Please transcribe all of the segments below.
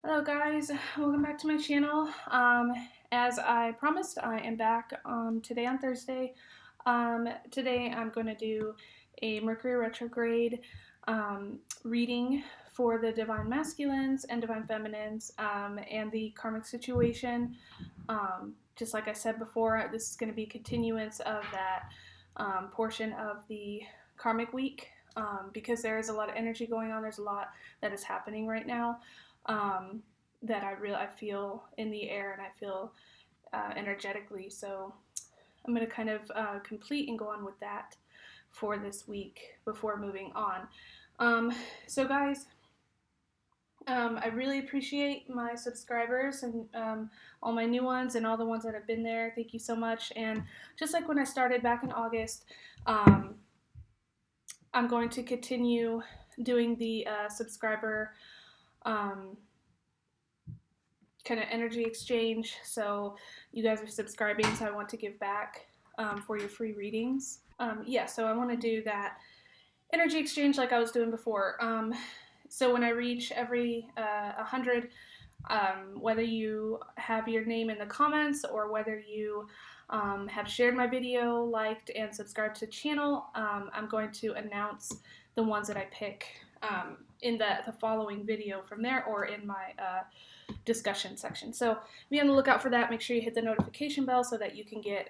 Hello guys, welcome back to my channel. As I promised, I am back today on Thursday. Today I'm going to do a Mercury retrograde reading for the Divine Masculines and Divine Feminines and the Karmic situation. Just like I said before, this is going to be a continuance of that portion of the Karmic week because there is a lot of energy going on. There's a lot that is happening right now. That I feel in the air and I feel energetically. So I'm going to kind of complete and go on with that for this week before moving on. So guys, I really appreciate my subscribers and all my new ones and all the ones that have been there. Thank you so much. And just like when I started back in August, I'm going to continue doing the subscriber kind of energy exchange. So you guys are subscribing, so I want to give back for your free readings. So I want to do that energy exchange like I was doing before. So when I reach every 100, whether you have your name in the comments or whether you have shared my video, liked, and subscribed to the channel, I'm going to announce the ones that I pick in the following video from there or in my discussion section. So be on the lookout for that. Make sure you hit the notification bell so that you can get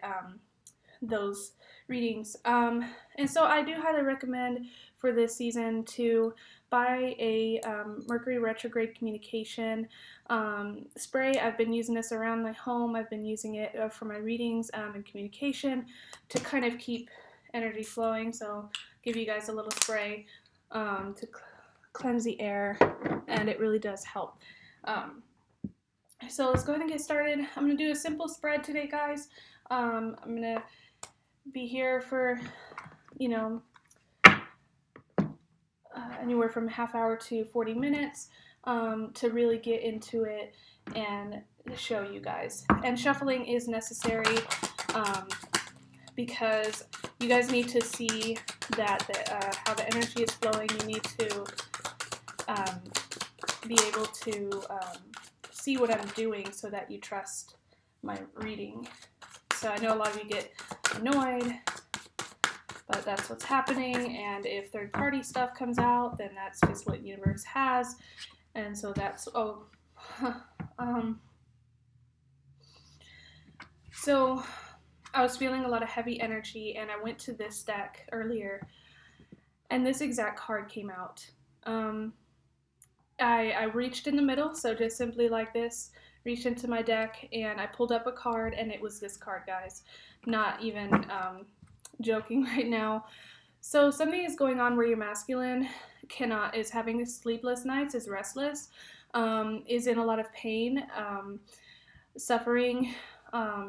those readings. And so I do highly recommend for this season to buy a Mercury retrograde communication spray. I've been using this around my home. I've been using it for my readings and communication to kind of keep energy flowing. So I'll give you guys a little spray to cleanse the air, and it really does help. So let's go ahead and get started. I'm going to do a simple spread today, guys. I'm going to be here for, anywhere from a half hour to 40 minutes to really get into it and show you guys. And shuffling is necessary because you guys need to see that how the energy is flowing. You need to be able to see what I'm doing so that you trust my reading. So I know a lot of you get annoyed, but that's what's happening, and if third-party stuff comes out, then that's just what universe has, and so that's, so I was feeling a lot of heavy energy, and I went to this deck earlier, and this exact card came out. I reached in the middle, so just simply like this, reached into my deck, and I pulled up a card, and it was this card, guys. Not even joking right now. So something is going on where your masculine is having sleepless nights, is restless, is in a lot of pain, suffering,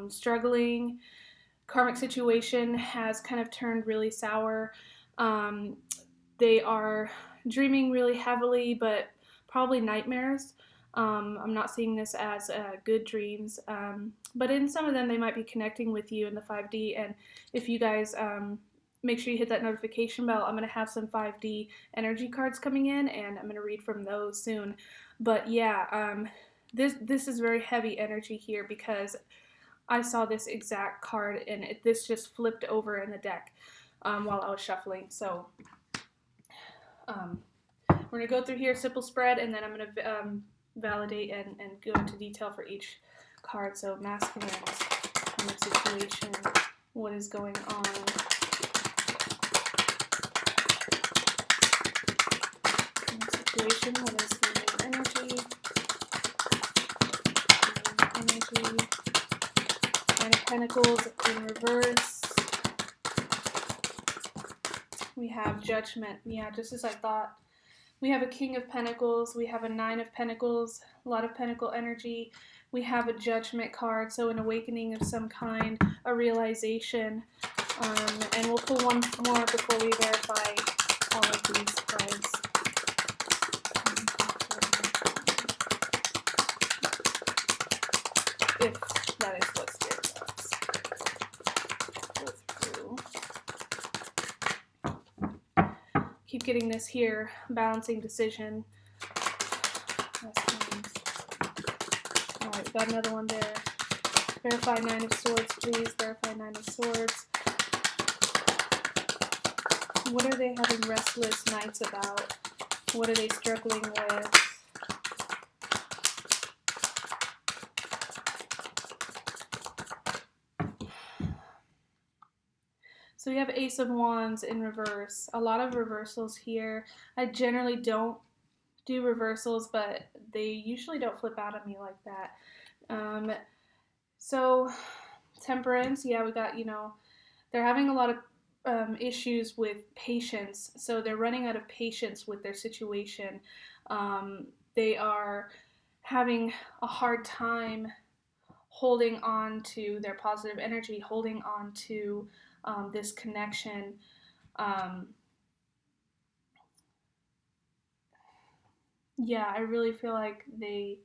struggling. Karmic situation has kind of turned really sour. They are dreaming really heavily, but probably nightmares. I'm not seeing this as good dreams, but in some of them they might be connecting with you in the 5D, and if you guys make sure you hit that notification bell, I'm going to have some 5D energy cards coming in, and I'm going to read from those soon. But yeah, this is very heavy energy here because I saw this exact card, and this just flipped over in the deck while I was shuffling. So we're going to go through here, simple spread, and then I'm going to validate and go into detail for each card. So masculines, in the situation, what is going on. In the situation, what is the new energy? Nine of Pentacles in reverse. We have Judgment. Yeah, just as I thought. We have a King of Pentacles, we have a Nine of Pentacles, a lot of Pentacle energy. We have a Judgment card, so an awakening of some kind, a realization. And we'll pull one more before we verify all of these cards. If that is what Spirit wants. Go through. Keep getting this here, balancing decision. got another one there. Verify 9 of Swords, please. Verify 9 of Swords. What are they having restless nights about? What are they struggling with? So we have Ace of Wands in reverse. A lot of reversals here. I generally don't do reversals, but they usually don't flip out on me like that. So Temperance, yeah, we got, they're having a lot of issues with patience. So they're running out of patience with their situation. They are having a hard time holding on to their positive energy, holding on to this connection. Yeah, I really feel like they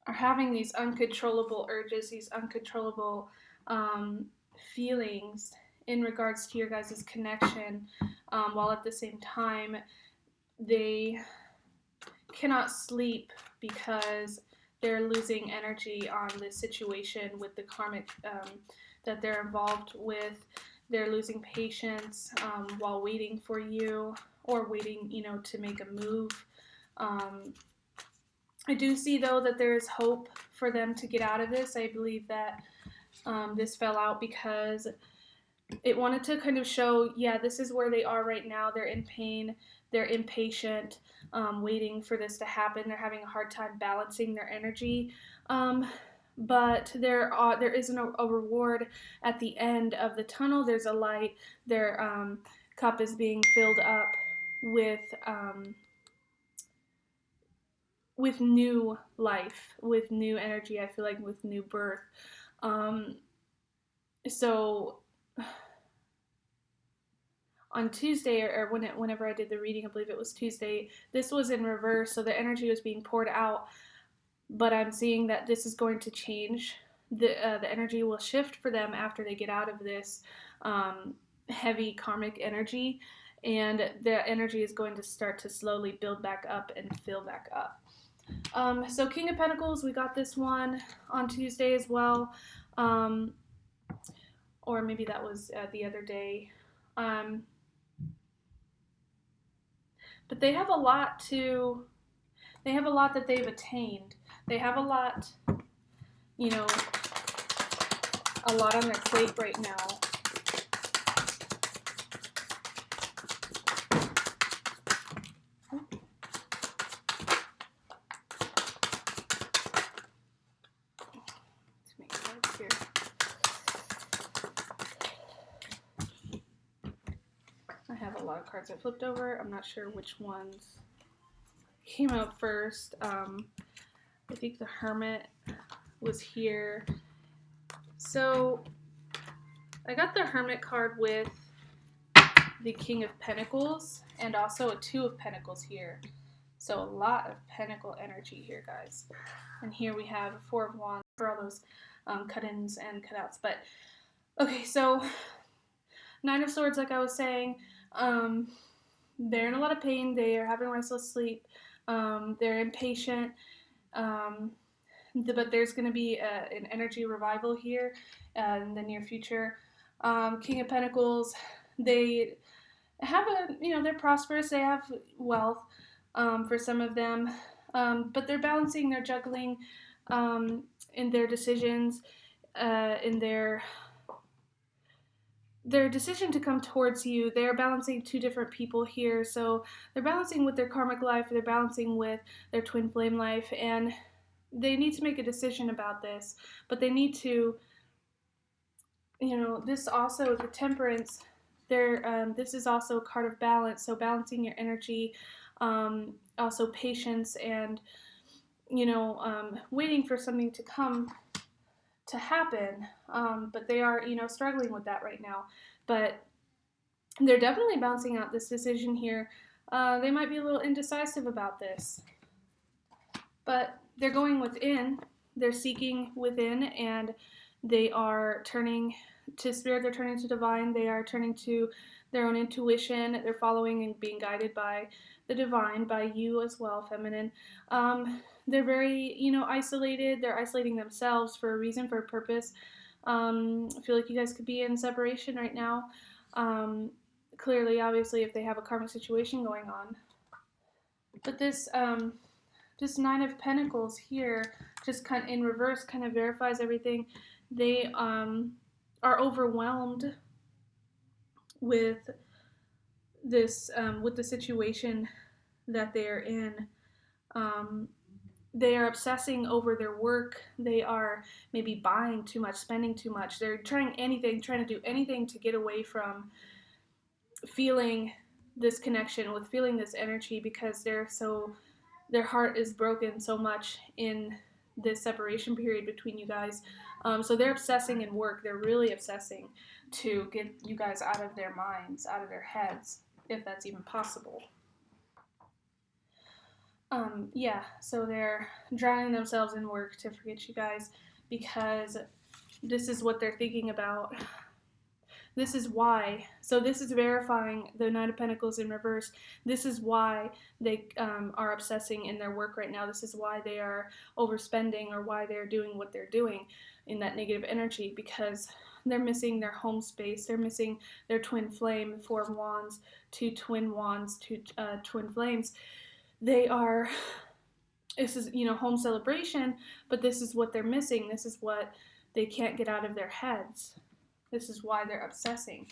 are having these uncontrollable urges, these uncontrollable feelings in regards to your guys' connection, while at the same time they cannot sleep because they're losing energy on this situation with the karmic that they're involved with. They're losing patience while waiting for you, or waiting, to make a move. I do see, though, that there is hope for them to get out of this. I believe that this fell out because it wanted to kind of show, yeah, this is where they are right now. They're in pain. They're impatient, waiting for this to happen. They're having a hard time balancing their energy. But there isn't a reward at the end of the tunnel. There's a light. Their cup is being filled up with new life, with new energy. I feel like with new birth. So on Tuesday, or whenever I did the reading, I believe it was Tuesday, this was in reverse, so the energy was being poured out. But I'm seeing that this is going to change. The energy will shift for them after they get out of this heavy karmic energy, and the energy is going to start to slowly build back up and fill back up. So King of Pentacles, we got this one on Tuesday as well, or maybe that was the other day. But they have a lot that they've attained. They have a lot on their plate right now. Let's make cards here. I have a lot of cards I flipped over. I'm not sure which ones came out first. I think the Hermit was here. So I got the Hermit card with the King of Pentacles and also a Two of Pentacles here. So a lot of Pentacle energy here, guys. And here we have a Four of Wands for all those cut-ins and cut-outs. But okay, so Nine of Swords, like I was saying, they're in a lot of pain. They are having restless sleep. They're impatient. But there's going to be an energy revival here in the near future. King of Pentacles, they have they're prosperous. They have wealth for some of them. But they're balancing, they're juggling in their decisions, in their decision to come towards you. They're balancing two different people here. So they're balancing with their karmic life, they're balancing with their twin flame life, and they need to make a decision about this. But they need to, this also, the Temperance, this is also a card of balance. So balancing your energy, also patience, and waiting for something to come to happen, but they are struggling with that right now. But they're definitely balancing out this decision here. They might be a little indecisive about this, but they're going within, they're seeking within, and they are turning to spirit, they're turning to divine, they are turning to their own intuition, they're following and being guided by the divine, by you as well, feminine. They're very, isolated. They're isolating themselves for a reason, for a purpose. I feel like you guys could be in separation right now. Clearly, obviously, if they have a karmic situation going on. But this Nine of Pentacles here, just kind of in reverse, kind of verifies everything. They are overwhelmed with this, with the situation that they are in. They are obsessing over their work. They are maybe buying too much, spending too much. They're trying to do anything to get away from feeling this connection, with feeling this energy, because their heart is broken so much in this separation period between you guys. So they're obsessing in work. They're really obsessing to get you guys out of their minds, out of their heads, if that's even possible. Yeah, so they're drowning themselves in work to forget you guys, because this is what they're thinking about. This is why. So this is verifying the Nine of Pentacles in reverse. This is why they are obsessing in their work right now. This is why they are overspending, or why they're doing what they're doing in that negative energy, because they're missing their home space. They're missing their twin flame, 4 of Wands, 2 twin wands, 2 twin flames. They are, this is, home celebration, but this is what they're missing. This is what they can't get out of their heads. This is why they're obsessing.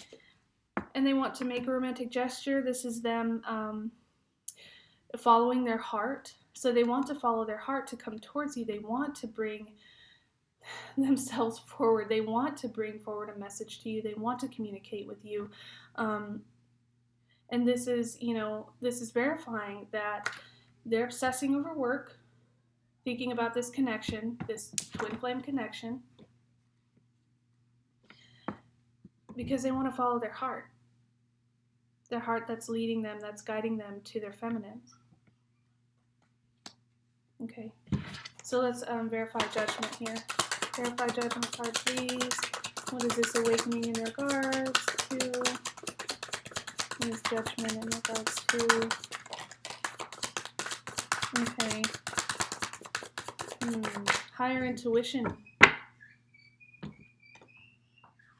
And they want to make a romantic gesture. This is them following their heart. So they want to follow their heart to come towards you. They want to bring themselves forward. They want to bring forward a message to you. They want to communicate with you. And this is, this is verifying that they're obsessing over work, thinking about this connection, this twin flame connection, because they want to follow their heart that's leading them, that's guiding them to their feminine. Okay, so let's verify judgment here. Verify judgment card, please. What is this awakening in regards to? What is judgment in regards to? Okay. Higher intuition.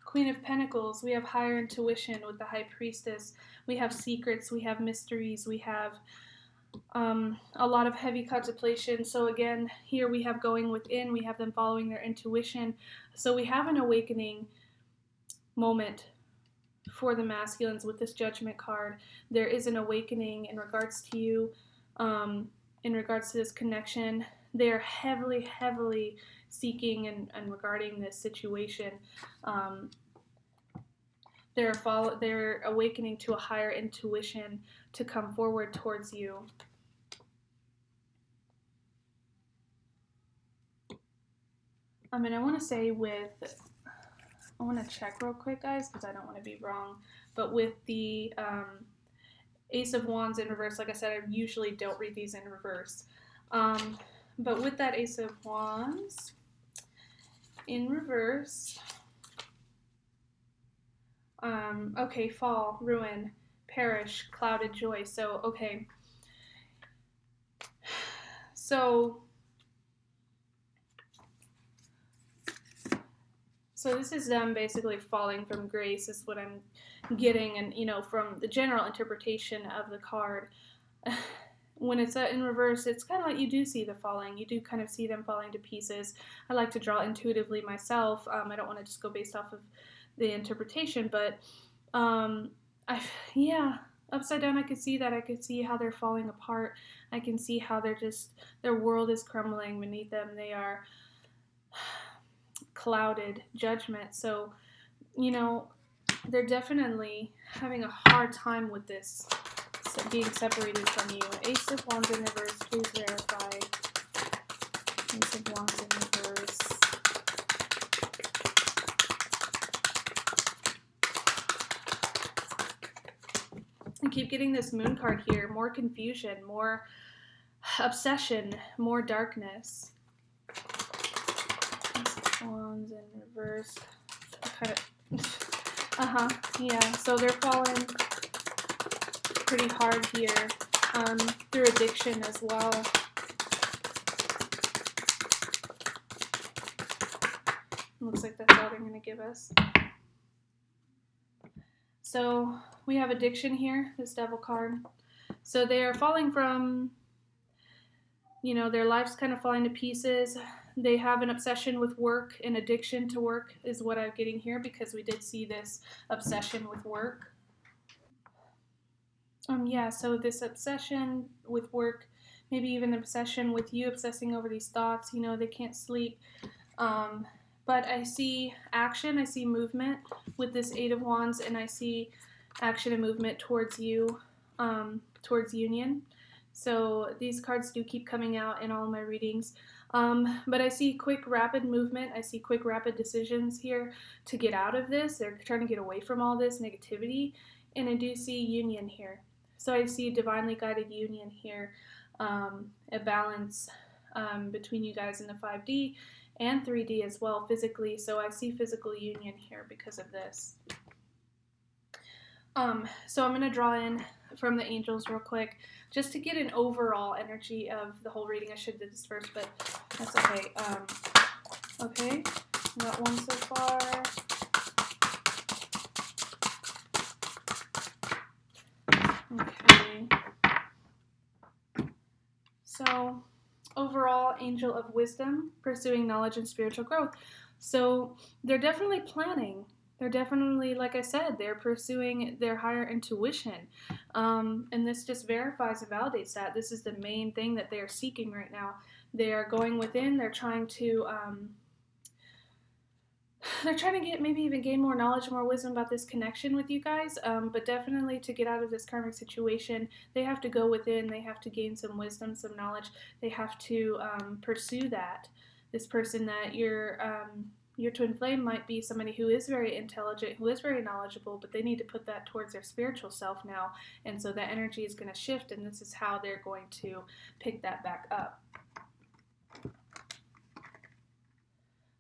Queen of Pentacles, we have higher intuition with the High Priestess. We have secrets, we have mysteries, we have a lot of heavy contemplation. So again, here we have going within, we have them following their intuition. So we have an awakening moment for the masculines with this Judgment card. There is an awakening in regards to you, in regards to this connection. They are heavily, heavily seeking and regarding this situation. They're awakening to a higher intuition to come forward towards you. I want to say I want to check real quick, guys, because I don't want to be wrong, but with the Ace of Wands in reverse, like I said, I usually don't read these in reverse. But with that Ace of Wands in reverse, okay, fall, ruin, perish, clouded joy. So, okay. So this is them basically falling from grace, is what I'm getting. And, from the general interpretation of the card, when it's in reverse, it's kind of like you do see the falling. You do kind of see them falling to pieces. I like to draw intuitively myself. I don't want to just go based off of the interpretation, but upside down, I could see that. I could see how they're falling apart. I can see how their world is crumbling beneath them. They are clouded, judgment. So, they're definitely having a hard time with this, being separated from you. Ace of Wands in reverse, please verify. Ace of Wands in reverse. I keep getting this Moon card here. More confusion, more obsession, more darkness. Wands in reverse. Yeah, so they're falling pretty hard here. through addiction as well. Looks like that's all they're going to give us. So we have addiction here, this Devil card. So they are falling from, you know, their life's kind of falling to pieces. They have an obsession with work, and addiction to work is what I'm getting here, because we did see this obsession with work. Yeah, so this obsession with work, maybe even obsession with you, obsessing over these thoughts, you know, they can't sleep. But I see action, I see movement with this Eight of Wands, and I see action and movement towards you, towards union. So these cards do keep coming out in all of my readings. But I see quick, rapid movement. I see quick, rapid decisions here to get out of this. They're trying to get away from all this negativity. And I do see union here. So I see divinely guided union here, a balance between you guys in the 5D and 3D as well, physically. So I see physical union here because of this. So I'm going to draw in from the angels real quick, just to get an overall energy of the whole reading. I should do this first, but that's okay. Okay, got one so far. Okay. So, overall, angel of wisdom, pursuing knowledge and spiritual growth. So, they're definitely planning. They're definitely, like I said, they're pursuing their higher intuition. And this just verifies and validates that. This is the main thing that they are seeking right now. They are going within. They're trying to get, maybe even gain more knowledge, more wisdom about this connection with you guys. But definitely to get out of this karmic situation, they have to go within. They have to gain some wisdom, some knowledge. They have to pursue that. This person that your twin flame might be somebody who is very intelligent, who is very knowledgeable, but they need to put that towards their spiritual self now. And so that energy is going to shift, and this is how they're going to pick that back up.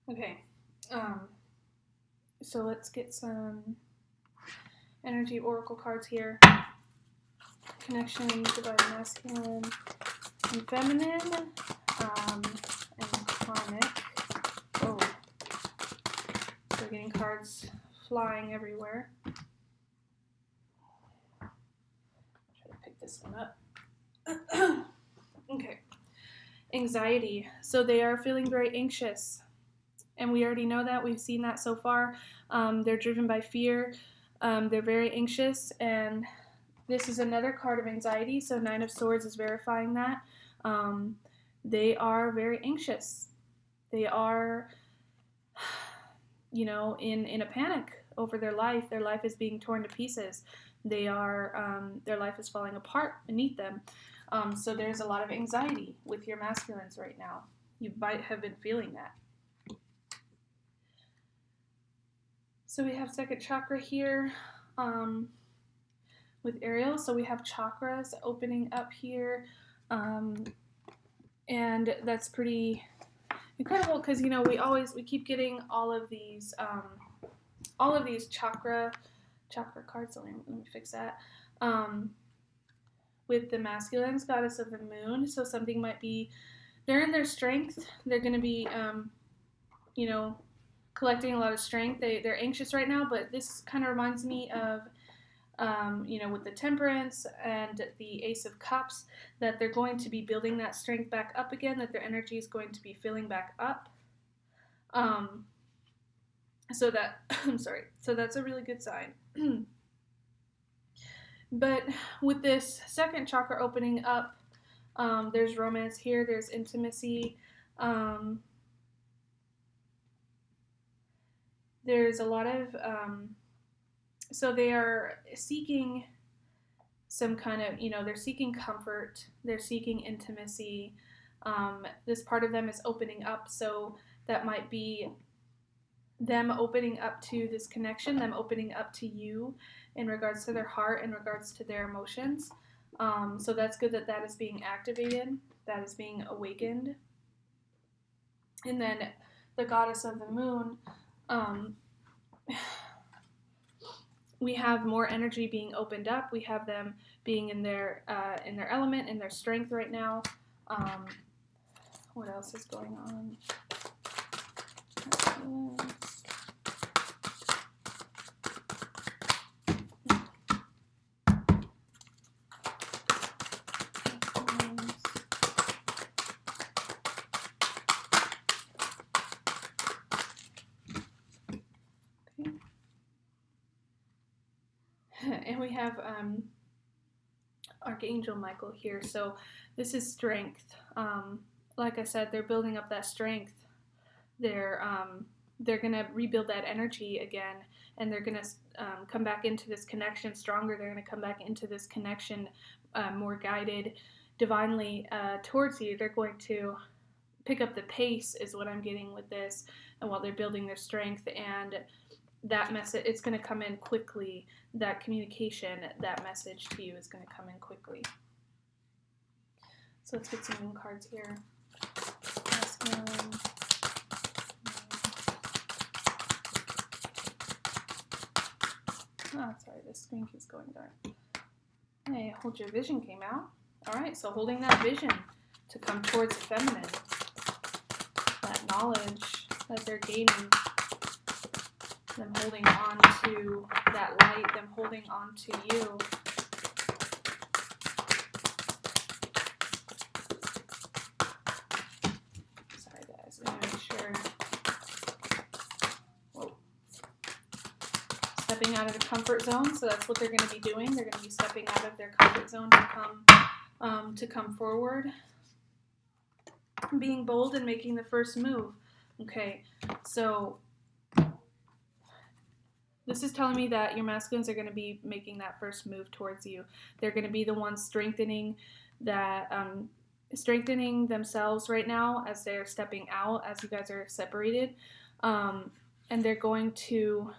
Okay. So let's get some energy oracle cards here. Connection, divine masculine and feminine, and karmic. Oh. So we're getting cards flying everywhere. Try to pick this one up. Okay. Anxiety. So they are feeling very anxious. And we already know that. We've seen that so far. They're driven by fear. They're very anxious. And this is another card of anxiety. So 9 of Swords is verifying that. They are very anxious. They are, you know, in a panic over their life. Their life is being torn to pieces. They are, their life is falling apart beneath them. So there's a lot of anxiety with your masculines right now. You might have been feeling that. So we have second chakra here with Ariel. So we have chakras opening up here. And that's pretty incredible because, you know, we keep getting all of these chakra cards. Let me fix that. With the masculines, goddess of the moon. So something might be, they're in their strength. They're going to be, you know, collecting a lot of strength. They're anxious right now, but this kind of reminds me of, you know, with the Temperance and the Ace of Cups, that they're going to be building that strength back up again, that their energy is going to be filling back up. So that, I'm sorry, so that's a really good sign. But with this second chakra opening up, there's romance here, there's intimacy, there's a lot of, so they are seeking some kind of, you know, they're seeking comfort, they're seeking intimacy. This part of them is opening up, so that might be them opening up to this connection, them opening up to you in regards to their heart, in regards to their emotions. So that's good that that is being activated, that is being awakened. And then the goddess of the moon, we have more energy being opened up. We have them being in their element, in their strength right now. What else is going on? And we have Archangel Michael here. So this is strength. Like I said, they're building up that strength. They're going to rebuild that energy again, and they're going to come back into this connection stronger. They're going to come back into this connection more guided divinely towards you. They're going to pick up the pace is what I'm getting with this, and while they're building their strength, and that message, it's going to come in quickly. That communication, that message to you is going to come in quickly. So let's get some moon cards here. Oh, sorry, this screen keeps going dark. Hey, hold your vision came out. All right, so holding that vision to come towards the feminine, that knowledge that they're gaining, them holding on to that light, them holding on to you. Sorry guys, let me make sure. Whoa. Stepping out of the comfort zone, so that's what they're going to be doing. They're going to be stepping out of their comfort zone to come forward. Being bold and making the first move. Okay, so this is telling me that your masculines are going to be making that first move towards you. They're going to be the ones strengthening that, strengthening themselves right now as they're stepping out, as you guys are separated. And they're going to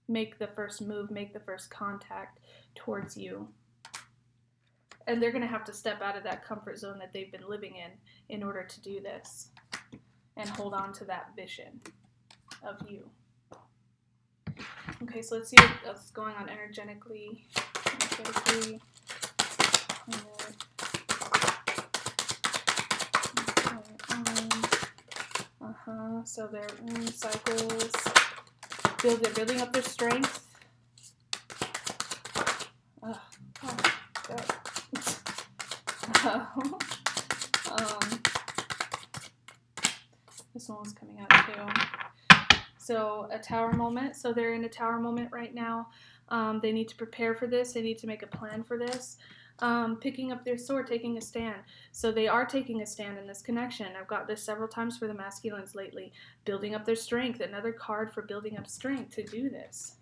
make the first move, make the first contact towards you. And they're going to have to step out of that comfort zone that they've been living in order to do this and hold on to that vision of you. Okay, so let's see what's going on energetically. So their cycles. They're building up their strength. This one was coming out too. So a tower moment. So they're in a tower moment right now. They need to prepare for this. They need to make a plan for this. Picking up their sword, taking a stand. So they are taking a stand in this connection. I've got this several times for the masculines lately. Building up their strength. Another card for building up strength to do this.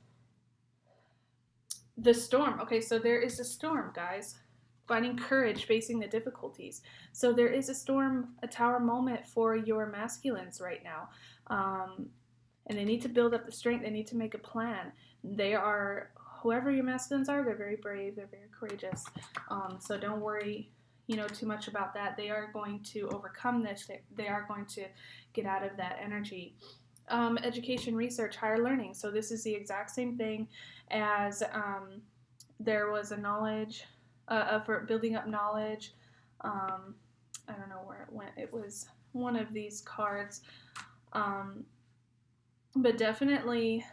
The storm. Okay, so there is a storm, guys. Finding courage, facing the difficulties. So there is a storm, a tower moment for your masculines right now. And they need to build up the strength. They need to make a plan. They are, whoever your masculines are, they're very brave. They're very courageous. So don't worry, too much about that. They are going to overcome this. They are going to get out of that energy. Education, research, higher learning. So this is the exact same thing as there was a knowledge, for building up knowledge. I don't know where it went. It was one of these cards. But definitely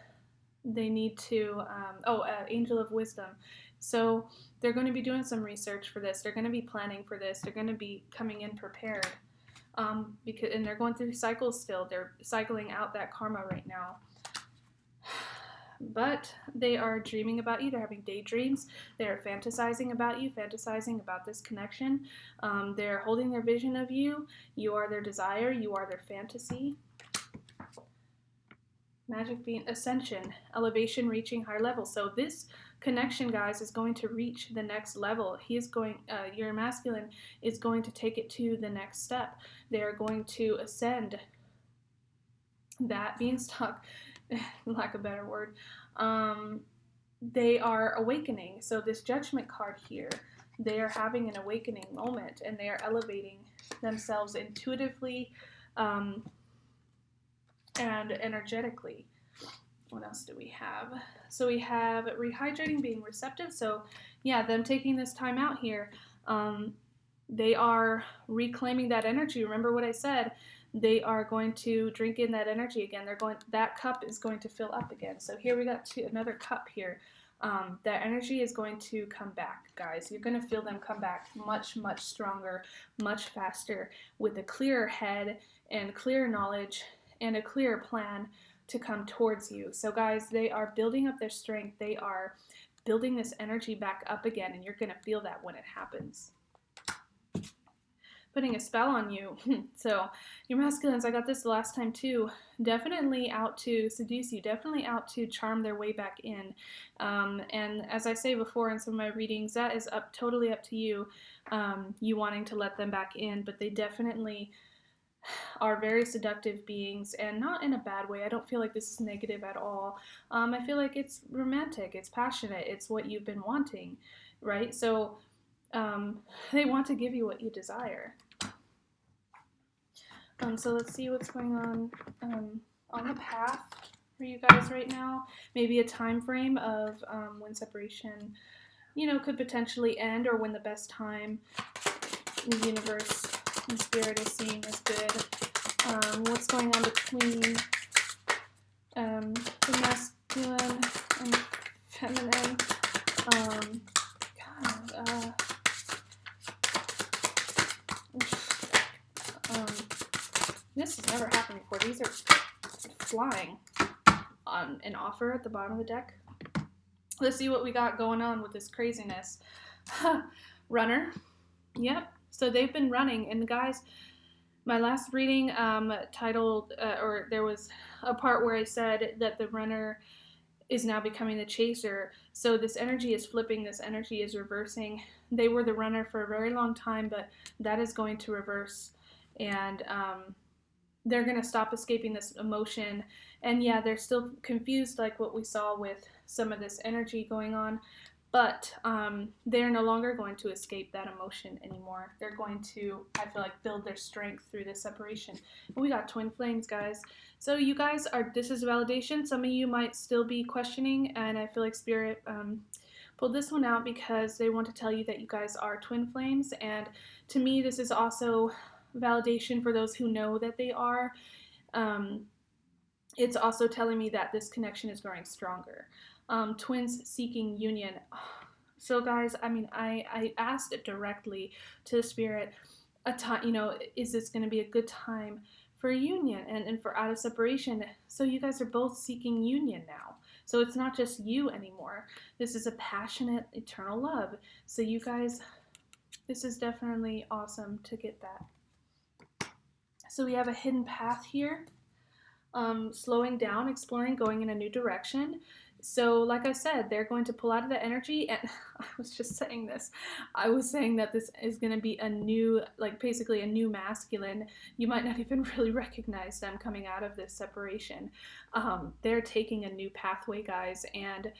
they need to, Angel of Wisdom. So they're going to be doing some research for this. They're going to be planning for this. They're going to be coming in prepared. And they're going through cycles still. They're cycling out that karma right now. But they are dreaming about you. They're having daydreams. They're fantasizing about you, fantasizing about this connection. They're holding their vision of you. You are their desire. You are their fantasy. Magic being ascension, elevation, reaching higher levels. So this connection, guys, is going to reach the next level. He is going, your masculine is going to take it to the next step. They are going to ascend. That being stuck, lack of a better word, they are awakening. So this judgment card here, they are having an awakening moment, and they are elevating themselves intuitively and energetically. What else do we have? So we have rehydrating, being receptive. So yeah, them taking this time out here. They are reclaiming that energy. Remember what I said? They are going to drink in that energy again. That cup is going to fill up again. So here we got another cup here. That energy is going to come back, guys. You're going to feel them come back much, much stronger, much faster, with a clearer head and clearer knowledge and a clearer plan to come towards you. So guys, they are building up their strength. They are building this energy back up again, and you're going to feel that when it happens. Putting a spell on you. So your masculines, I got this the last time too, definitely out to seduce you, definitely out to charm their way back in. And as I say before in some of my readings, that is totally up to you, you wanting to let them back in, but they definitely are very seductive beings, and not in a bad way. I don't feel like this is negative at all. I feel like it's romantic, it's passionate, it's what you've been wanting, right? So they want to give you what you desire. So let's see what's going on the path for you guys right now. Maybe a time frame of when separation, could potentially end, or when the best time the universe and spirit is seeing is good. What's going on between the masculine and feminine? This has never happened before. These are flying on an offer at the bottom of the deck. Let's see what we got going on with this craziness. Runner. Yep. So they've been running. And guys, my last reading titled, or there was a part where I said that the runner is now becoming the chaser. So this energy is flipping. This energy is reversing. They were the runner for a very long time, but that is going to reverse. And they're going to stop escaping this emotion. And yeah, they're still confused, like what we saw with some of this energy going on, but they're no longer going to escape that emotion anymore. They're going to, I feel like, build their strength through this separation. And we got twin flames, guys. So you guys this is validation. Some of you might still be questioning, and I feel like Spirit pulled this one out because they want to tell you that you guys are twin flames. And to me, this is also validation for those who know that they are. It's also telling me that this connection is growing stronger. Twins seeking union. So guys, I mean, I asked it directly to the Spirit, a time, is this going to be a good time for a union and for out of separation? So you guys are both seeking union now. So it's not just you anymore. This is a passionate, eternal love. So you guys, this is definitely awesome to get that. So we have a hidden path here. Slowing down, exploring, going in a new direction. So like I said, they're going to pull out of the energy, and I was just saying this. I was saying that this is going to be a new, basically a new masculine. You might not even really recognize them coming out of this separation. They're taking a new pathway, guys, and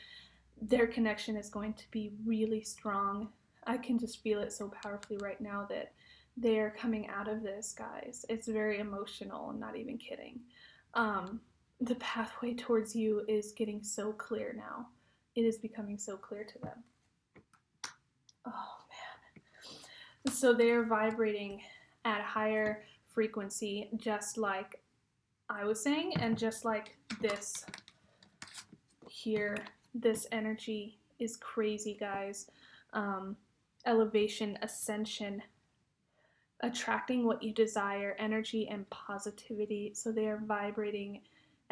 their connection is going to be really strong. I can just feel it so powerfully right now that they're coming out of this, guys. It's very emotional, I'm not even kidding. The pathway towards you is getting so clear now. It is becoming so clear to them. Oh, man. So they are vibrating at a higher frequency, just like I was saying, and just like this here. This energy is crazy, guys. Elevation, ascension, attracting what you desire, energy and positivity. So they are vibrating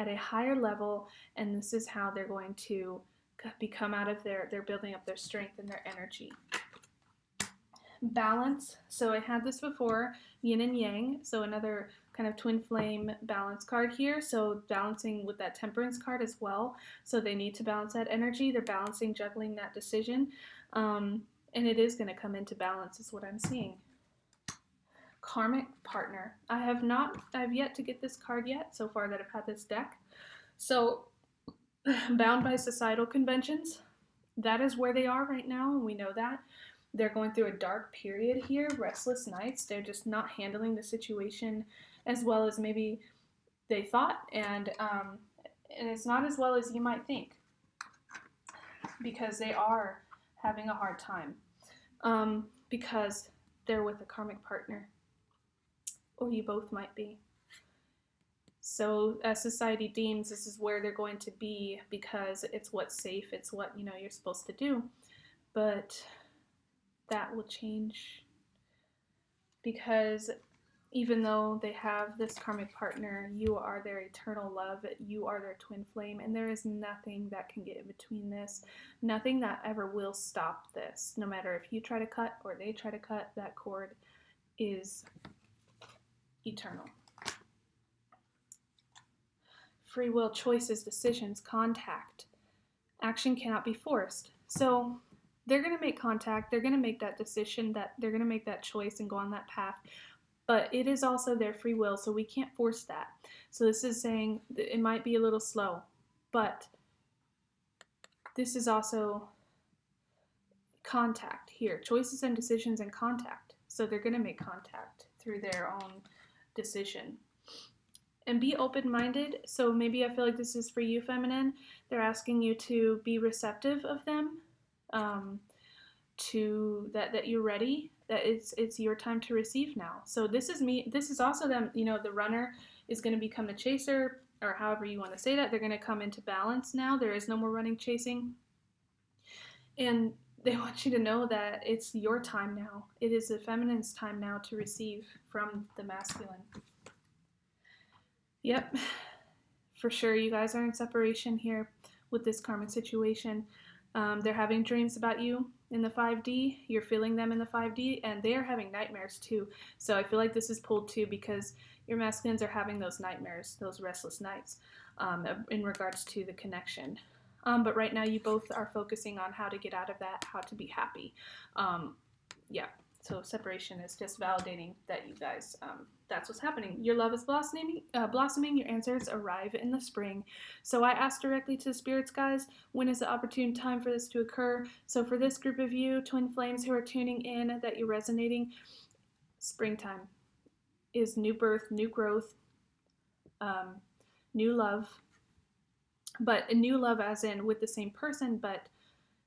at a higher level, and this is how they're going to become out of they're building up their strength and their energy. Balance. So I had this before, yin and yang. So another kind of twin flame balance card here. So balancing with that temperance card as well. So they need to balance that energy. They're balancing, juggling that decision. And it is going to come into balance is what I'm seeing. Karmic partner. I have yet to get this card yet so far that I've had this deck. So bound by societal conventions, that is where they are right now, and we know that. They're going through a dark period here, restless nights. They're just not handling the situation as well as maybe they thought, and And it's not as well as you might think, because they are having a hard time, because they're with a karmic partner, or you both might be. So as society deems, this is where they're going to be because it's what's safe, it's what, you know, you're supposed to do. But that will change, because even though they have this karmic partner, you are their eternal love, you are their twin flame, and there is nothing that can get in between this, nothing that ever will stop this. No matter if you try to cut or they try to cut, that cord is eternal. Free will, choices, decisions, contact. Action cannot be forced. So they're going to make contact, they're going to make that decision, that they're going to make that choice and go on that path. But it is also their free will, so we can't force that. So this is saying that it might be a little slow, but this is also contact here. Choices and decisions and contact. So they're going to make contact through their own decision. And be open-minded. So maybe I feel like this is for you, feminine. They're asking you to be receptive of them, to that you're ready, that it's your time to receive now. So this is also them, you know, the runner is going to become the chaser, or however you want to say that. They're going to come into balance now. There is no more running, chasing. And they want you to know that it's your time now. It is the feminine's time now to receive from the masculine. Yep, for sure you guys are in separation here with this karmic situation. They're having dreams about you in the 5D, you're feeling them in the 5D, and they are having nightmares too. So I feel like this is pulled too, because your masculines are having those nightmares, those restless nights, in regards to the connection. But right now you both are focusing on how to get out of that, how to be happy. Yeah, so separation is just validating that you guys, that's what's happening. Your love is blossoming, your answers arrive in the spring. So I asked directly to the spirits, guys, when is the opportune time for this to occur? So for this group of you, twin flames who are tuning in, that you're resonating, springtime is new birth, new growth, new love. But a new love as in with the same person, but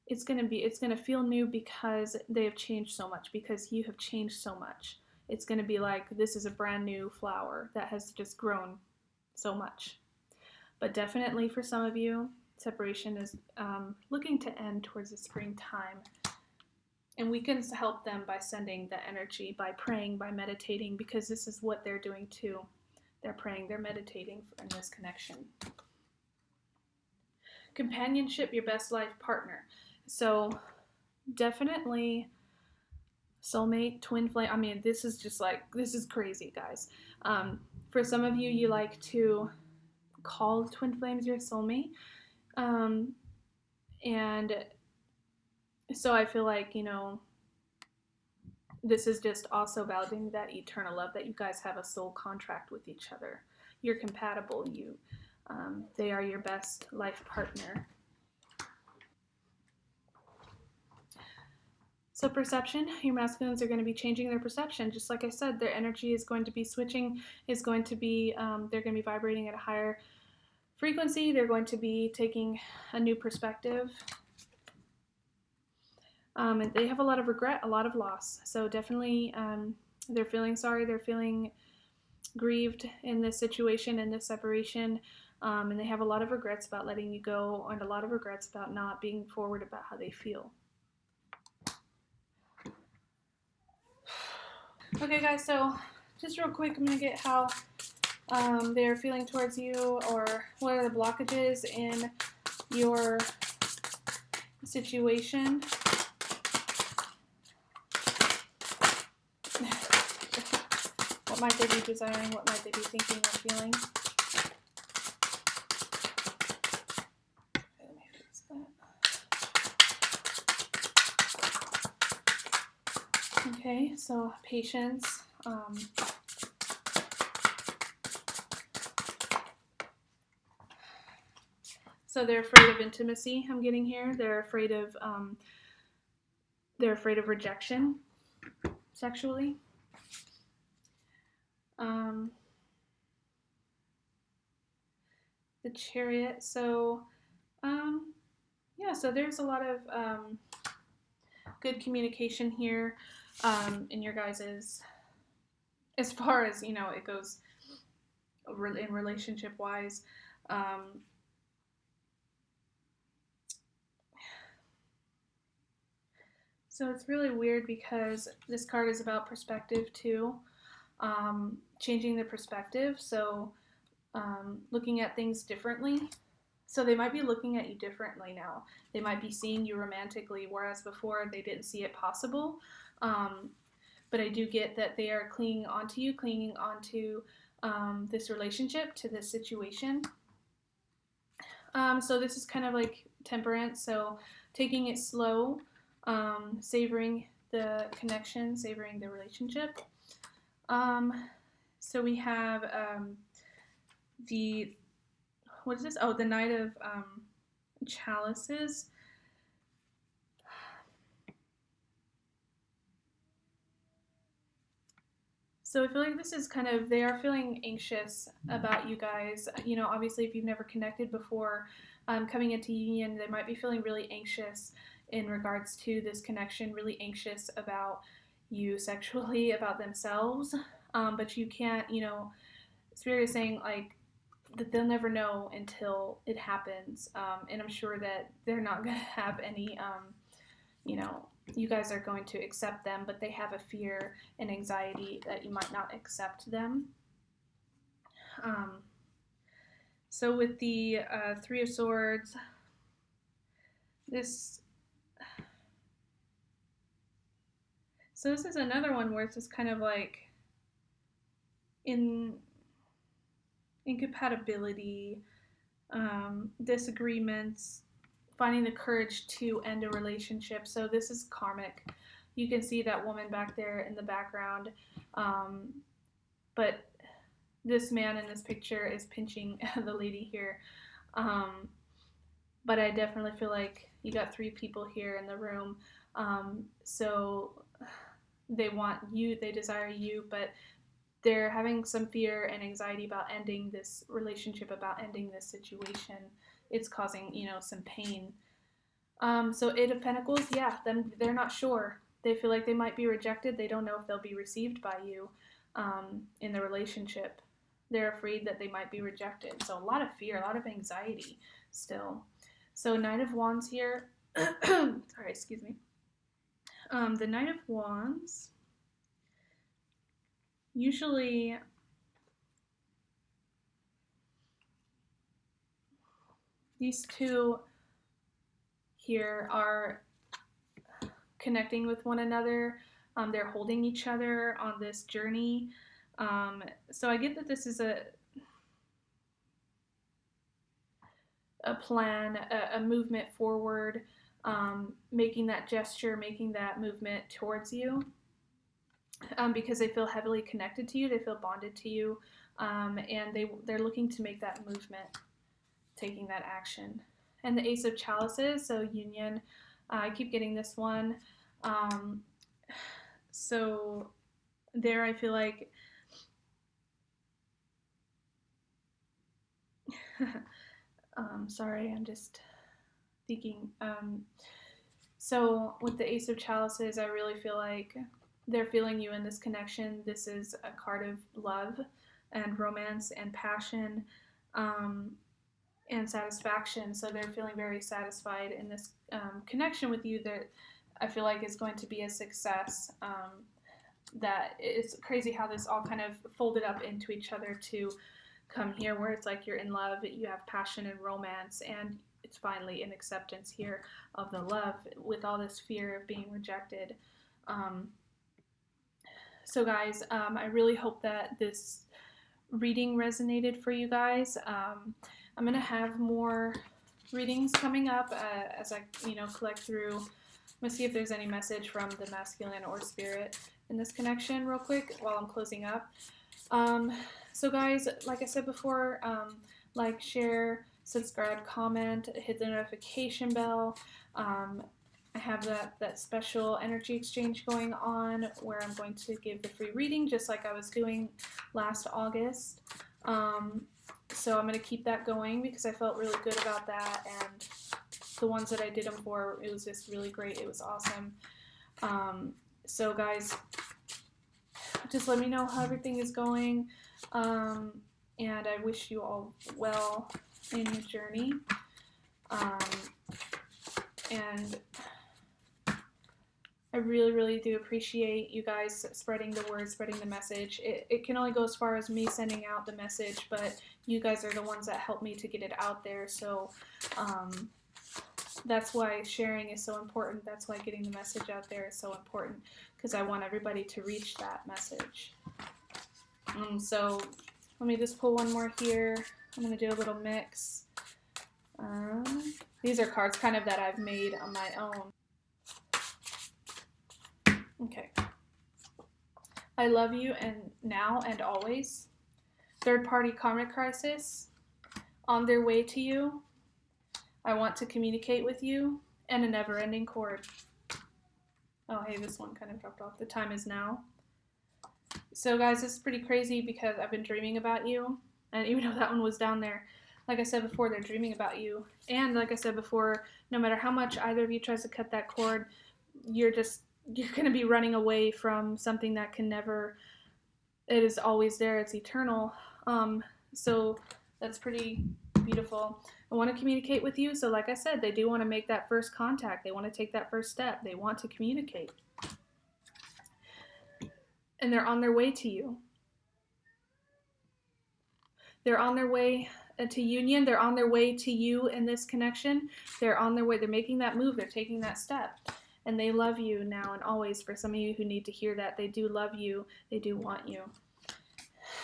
it's gonna feel new because they have changed so much, because you have changed so much. It's gonna be like this is a brand new flower that has just grown so much. But definitely for some of you, separation is looking to end towards the springtime. And we can help them by sending the energy, by praying, by meditating, because this is what they're doing too. They're praying, they're meditating in this connection. Companionship, your best life partner. So definitely soulmate, twin flame. I mean, this is just like, this is crazy, guys. For some of you, you like to call twin flames your soulmate. And so I feel like, you know, this is just also validating that eternal love, that you guys have a soul contract with each other. You're compatible. They are your best life partner. So perception, your masculines are going to be changing their perception. Just like I said, their energy is going to be switching, is going to be, they're going to be vibrating at a higher frequency. They're going to be taking a new perspective. And they have a lot of regret, a lot of loss. So definitely they're feeling sorry, they're feeling grieved in this situation, in this separation. And they have a lot of regrets about letting you go, and a lot of regrets about not being forward about how they feel. Okay, guys, so just real quick, I'm going to get how they're feeling towards you, or what are the blockages in your situation. What might they be desiring? What might they be thinking or feeling? Okay, let me fix that. Okay, so patience. So they're afraid of intimacy, I'm getting here. They're afraid of rejection sexually. The Chariot. So, yeah, so there's a lot of good communication here in your guys's, as far as, you know, it goes in relationship wise. So it's really weird because this card is about perspective too, changing the perspective. So looking at things differently. So they might be looking at you differently now. They might be seeing you romantically, whereas before they didn't see it possible. But I do get that they are clinging onto you, clinging onto this relationship, to this situation. So this is kind of like temperance, so taking it slow, savoring the connection, savoring the relationship. So we have the, what is this? Oh, the Knight of Chalices. So I feel like this is kind of, they are feeling anxious about you guys. You know, obviously if you've never connected before, coming into union, they might be feeling really anxious in regards to this connection, really anxious about you sexually, about themselves. But you can't, you know, Spirit is saying like that they'll never know until it happens. And I'm sure that they're not going to have any, you know, you guys are going to accept them, but they have a fear and anxiety that you might not accept them. So with the Three of Swords, this is another one where it's just kind of like incompatibility, disagreements, finding the courage to end a relationship. So this is karmic. You can see that woman back there in the background, but this man in this picture is pinching the lady here. But I definitely feel like you got three people here in the room. So they want you, they desire you, but they're having some fear and anxiety about ending this relationship, about ending this situation. It's causing, you know, some pain. So Eight of Pentacles, yeah, they're not sure. They feel like they might be rejected. They don't know if they'll be received by you in the relationship. They're afraid that they might be rejected. So a lot of fear, a lot of anxiety still. So Knight of Wands here. Sorry, excuse me. The Knight of Wands, usually these two here are connecting with one another. They're holding each other on this journey. So I get that this is a plan, a movement forward, making that gesture, making that movement towards you, because they feel heavily connected to you, they feel bonded to you, and they're looking to make that movement, taking that action. And the Ace of Chalices, so union, I keep getting this one. So there I feel like sorry, I'm just thinking. So with the Ace of Chalices, I really feel like they're feeling you in this connection. This is a card of love and romance and passion and satisfaction. So they're feeling very satisfied in this connection with you that I feel like is going to be a success. That it's crazy how this all kind of folded up into each other to come here, where it's like you're in love, you have passion and romance, and it's finally an acceptance here of the love with all this fear of being rejected. So guys, I really hope that this reading resonated for you guys. I'm going to have more readings coming up as I, collect through. I'm going to see if there's any message from the masculine or spirit in this connection real quick while I'm closing up. So guys, like I said before, like, share, subscribe, comment, hit the notification bell. I have that special energy exchange going on where I'm going to give the free reading just like I was doing last August. So I'm going to keep that going because I felt really good about that, and the ones that I did them for, it was just really great. It was awesome. So guys, just let me know how everything is going, and I wish you all well in your journey, and I really, really do appreciate you guys spreading the word, spreading the message. It can only go as far as me sending out the message, but you guys are the ones that help me to get it out there. So that's why sharing is so important. That's why getting the message out there is so important, because I want everybody to reach that message. So let me just pull one more here. I'm going to do a little mix. These are cards kind of that I've made on my own. Okay. I love you and now and always. Third party karmic crisis. On their way to you. I want to communicate with you. And a never ending cord. Oh, hey, this one kind of dropped off. The time is now. So guys, this is pretty crazy because I've been dreaming about you. And even though that one was down there, like I said before, they're dreaming about you. And like I said before, no matter how much either of you tries to cut that cord, you're going to be running away from something that can never, it is always there, it's eternal. So that's pretty beautiful. I want to communicate with you. So like I said, they do want to make that first contact. They want to take that first step. They want to communicate. And they're on their way to you. They're on their way to union. They're on their way to you in this connection. They're on their way. They're making that move. They're taking that step. And they love you now and always. For some of you who need to hear that, they do love you. They do want you.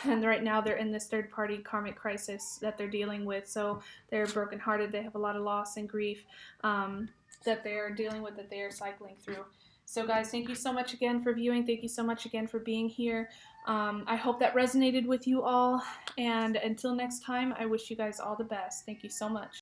And right now they're in this third-party karmic crisis that they're dealing with. So they're brokenhearted. They have a lot of loss and grief that they're dealing with, that they are cycling through. So guys, thank you so much again for viewing. Thank you so much again for being here. I hope that resonated with you all. And until next time, I wish you guys all the best. Thank you so much.